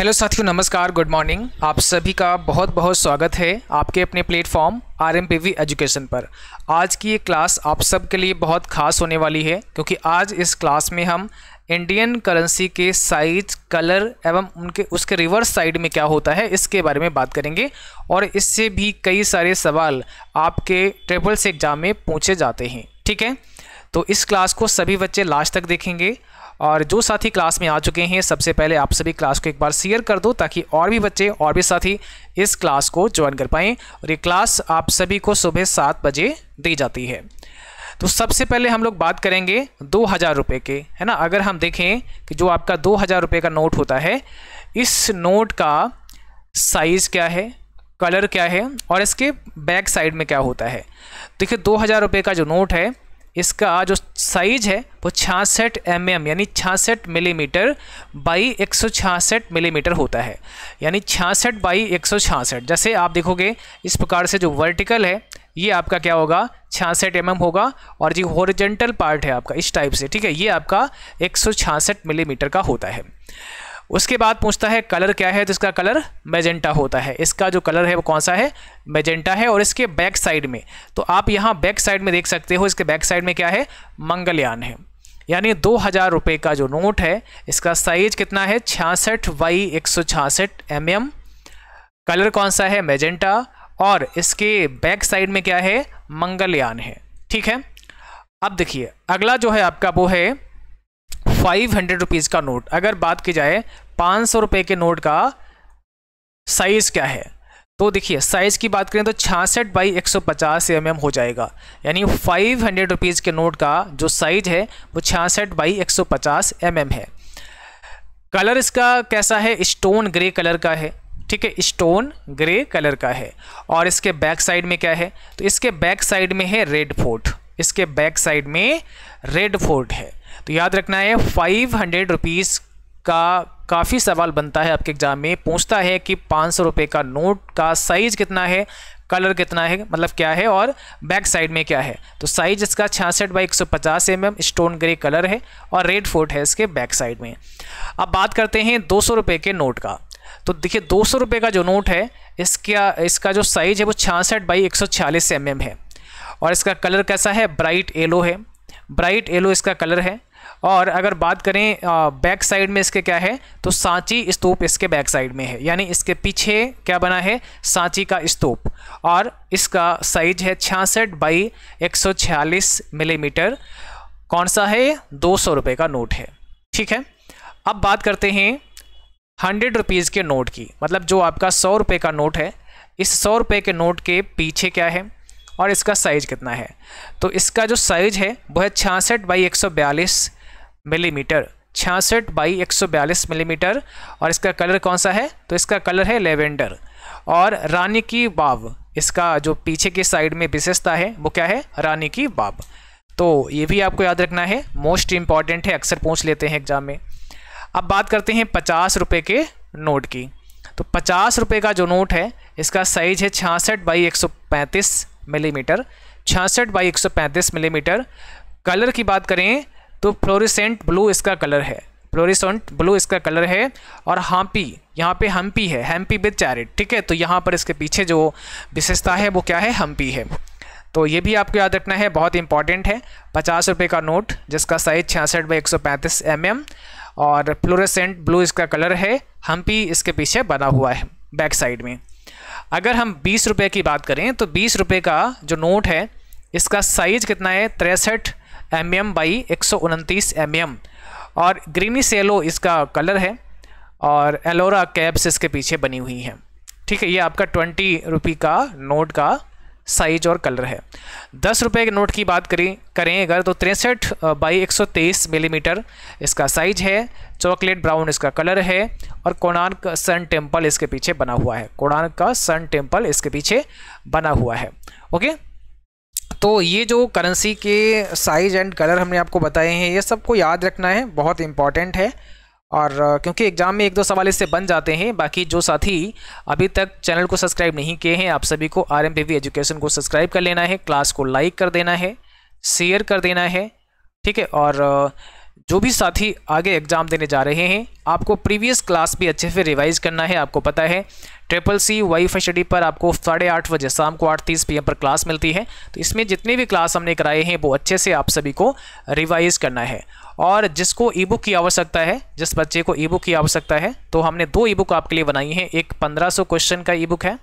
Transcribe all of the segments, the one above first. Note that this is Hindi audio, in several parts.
हेलो साथियों, नमस्कार, गुड मॉर्निंग। आप सभी का बहुत बहुत स्वागत है आपके अपने प्लेटफॉर्म RMPV एजुकेशन पर। आज की ये क्लास आप सब के लिए बहुत खास होने वाली है, क्योंकि आज इस क्लास में हम इंडियन करेंसी के साइज, कलर एवं उसके रिवर्स साइड में क्या होता है इसके बारे में बात करेंगे। और इससे भी कई सारे सवाल आपके ट्रिपल्स एग्जाम में पूछे जाते हैं। ठीक है, तो इस क्लास को सभी बच्चे लास्ट तक देखेंगे। और जो साथी क्लास में आ चुके हैं, सबसे पहले आप सभी क्लास को एक बार शेयर कर दो, ताकि और भी बच्चे और भी साथी इस क्लास को ज्वाइन कर पाएँ। और ये क्लास आप सभी को सुबह 7 बजे दी जाती है। तो सबसे पहले हम लोग बात करेंगे 2000 रुपये के, है ना। अगर हम देखें कि जो आपका 2000 रुपये का नोट होता है, इस नोट का साइज़ क्या है, कलर क्या है और इसके बैक साइड में क्या होता है। देखिए, 2000 रुपये का जो नोट है, इसका जो साइज है वो 66 mm यानी 66 मिलीमीटर बाई 166 मिलीमीटर होता है, यानी 66 बाई 166। जैसे आप देखोगे इस प्रकार से जो वर्टिकल है ये आपका क्या होगा, 66 mm होगा, और जो हॉरिजॉन्टल पार्ट है आपका इस टाइप से, ठीक है, ये आपका 166 मिलीमीटर का होता है। उसके बाद पूछता है कलर क्या है, तो इसका कलर मैजेंटा होता है। इसका जो कलर है वो कौन सा है, मैजेंटा है। और इसके बैक साइड में, तो आप यहाँ बैक साइड में देख सकते हो, इसके बैक साइड में क्या है, मंगलयान है। यानी 2000 रुपये का जो नोट है, इसका साइज कितना है, 66 बाई 166 mm। कलर कौन सा है, मैजेंटा, और इसके बैक साइड में क्या है, मंगलयान है। ठीक है, अब देखिए अगला जो है आपका वो है 500 रुपीज़ का नोट। अगर बात की जाए 500 रुपये के नोट का साइज़ क्या है, तो देखिए साइज़ की बात करें तो 66 बाई 150 mm हो जाएगा। यानी 500 रुपीज़ के नोट का जो साइज है वो 66 बाई 150 mm है। कलर इसका कैसा है, स्टोन ग्रे कलर का है। ठीक है, स्टोन ग्रे कलर का है। और इसके बैक साइड में क्या है, तो इसके बैक साइड में है रेड फोर्ट। इसके बैक साइड में रेड फोर्ट है। तो याद रखना है 500 रुपीज़ का काफ़ी सवाल बनता है आपके एग्जाम में, पूछता है कि 500 रुपये का नोट का साइज़ कितना है, कलर कितना है, मतलब क्या है, और बैक साइड में क्या है। तो साइज इसका 66 by 150 mm, stone grey colour है और रेड फोर्ट है इसके बैक साइड में। अब बात करते हैं 200 रुपये के नोट का। तो देखिए 200 रुपये का जो नोट है, इसका जो साइज़ है वो 66 बाई 146 mm है। और इसका कलर कैसा है, ब्राइट येलो है। ब्राइट येलो इसका कलर है। और अगर बात करें बैक साइड में इसके क्या है, तो सांची स्तूप इसके बैक साइड में है। यानी इसके पीछे क्या बना है, सांची का स्तूप। और इसका साइज है 66 बाई 146 मिलीमीटर। कौन सा है, 200 रुपये का नोट है। ठीक है, अब बात करते हैं 100 रुपीज़ के नोट की, मतलब जो आपका 100 रुपये का नोट है, इस 100 रुपये के नोट के पीछे क्या है और इसका साइज कितना है। तो इसका जो साइज है वो है 66 बाई 142 मिलीमीटर, 66 बाई 142 मिलीमीटर। और इसका कलर कौन सा है, तो इसका कलर है लेवेंडर। और रानी की बाब, इसका जो पीछे की साइड में विशेषता है वो क्या है, रानी की बाब। तो ये भी आपको याद रखना है, मोस्ट इंपॉर्टेंट है, अक्सर पूछ लेते हैं एग्जाम में। अब बात करते हैं 50 रुपये के नोट की। तो 50 रुपये का जो नोट है, इसका साइज है 66 by 135 millimetre, 66 by 135 millimetre. Colour की बात करें तो फ्लोरेसेंट ब्लू इसका कलर है, फ्लोरेसेंट ब्लू इसका कलर है। और हम्पी, यहाँ पे हम्पी है, हम्पी विद चैरिट। ठीक है, तो यहाँ पर इसके पीछे जो विशेषता है वो क्या है, हम्पी है। तो ये भी आपको याद रखना है, बहुत इंपॉर्टेंट है। 50 रुपये का नोट जिसका साइज 66 बाई 135 mm और फ्लोरेसेंट ब्लू इसका कलर है, हम्पी इसके पीछे बना हुआ है बैक साइड में। अगर हम 20 रुपये की बात करें तो 20 रुपये का जो नोट है, इसका साइज कितना है, 63 mm बाई 129 mm। और ग्रीनिश येलो इसका कलर है और एलोरा कैप्स इसके पीछे बनी हुई हैं। ठीक है, ये आपका 20 रुपये का नोट का साइज और कलर है। 10 रुपये के नोट की बात करें अगर, तो 63 बाई 123 मिलीमीटर इसका साइज है, चॉकलेट ब्राउन इसका कलर है। और कोणार्क सन टेम्पल इसके पीछे बना हुआ है, कोणार्क का सन टेम्पल इसके पीछे बना हुआ है। ओके, तो ये जो करेंसी के साइज एंड कलर हमने आपको बताए हैं, ये सबको याद रखना है, बहुत इंपॉर्टेंट है। और क्योंकि एग्जाम में 1-2 सवाल इससे बन जाते हैं। बाकी जो साथी अभी तक चैनल को सब्सक्राइब नहीं किए हैं, आप सभी को RMPV एजुकेशन को सब्सक्राइब कर लेना है, क्लास को लाइक कर देना है, शेयर कर देना है। ठीक है, और जो भी साथी आगे एग्ज़ाम देने जा रहे हैं, आपको प्रीवियस क्लास भी अच्छे से रिवाइज करना है। आपको पता है CCC वाईफाई स्टडी पर आपको 8:30 बजे शाम को 8:30 PM पर क्लास मिलती है। तो इसमें जितने भी क्लास हमने कराए हैं वो अच्छे से आप सभी को रिवाइज करना है। और जिसको ई बुक की आवश्यकता है, जिस बच्चे को ई बुक की आवश्यकता है, तो हमने 2 ई बुक आपके लिए बनाई हैं। एक 1500 क्वेश्चन का ई बुक है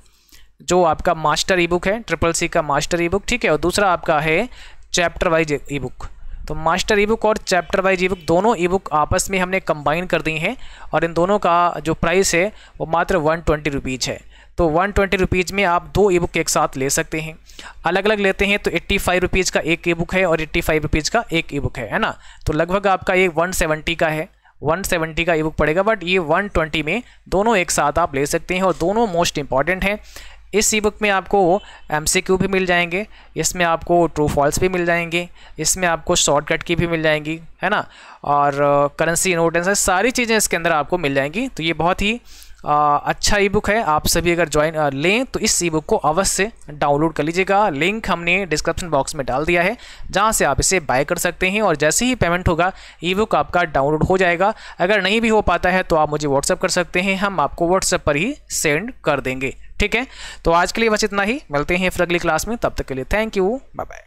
जो आपका मास्टर ई बुक है, CCC का मास्टर ई बुक, ठीक है। और दूसरा आपका है चैप्टर वाइज ई बुक। तो मास्टर ई बुक और चैप्टर वाइज ई बुक दोनों ई बुक आपस में हमने कंबाइन कर दी हैं और इन दोनों का जो प्राइस है वो मात्र 120 रुपीज़ है। तो 120 रुपीज़ में आप 2 ई बुक एक साथ ले सकते हैं। अलग अलग लेते हैं तो 85 रुपीज़ का एक ई बुक है और 85 रुपीज़ का एक ई बुक है ना। तो लगभग आपका ये 170 का है, 170 का ई बुक पड़ेगा। बट ये 120 में दोनों एक साथ आप ले सकते हैं और दोनों मोस्ट इंपॉर्टेंट हैं। इस ई बुक में आपको MCQ भी मिल जाएंगे, इसमें आपको ट्रू फॉल्स भी मिल जाएंगे, इसमें आपको शॉर्टकट की भी मिल जाएंगी, है ना। और करेंसी नोटेशन सारी चीज़ें इसके अंदर आपको मिल जाएंगी। तो ये बहुत ही अच्छा ई बुक है। आप सभी अगर ज्वाइन लें तो इस ई बुक को अवश्य डाउनलोड कर लीजिएगा। लिंक हमने डिस्क्रिप्शन बॉक्स में डाल दिया है जहां से आप इसे बाय कर सकते हैं और जैसे ही पेमेंट होगा ई बुक आपका डाउनलोड हो जाएगा। अगर नहीं भी हो पाता है तो आप मुझे व्हाट्सएप कर सकते हैं, हम आपको व्हाट्सएप पर ही सेंड कर देंगे, ठीक है। तो आज के लिए बस इतना ही, मिलते हैं फिर अगली क्लास में। तब तक के लिए थैंक यू, बाय बाय।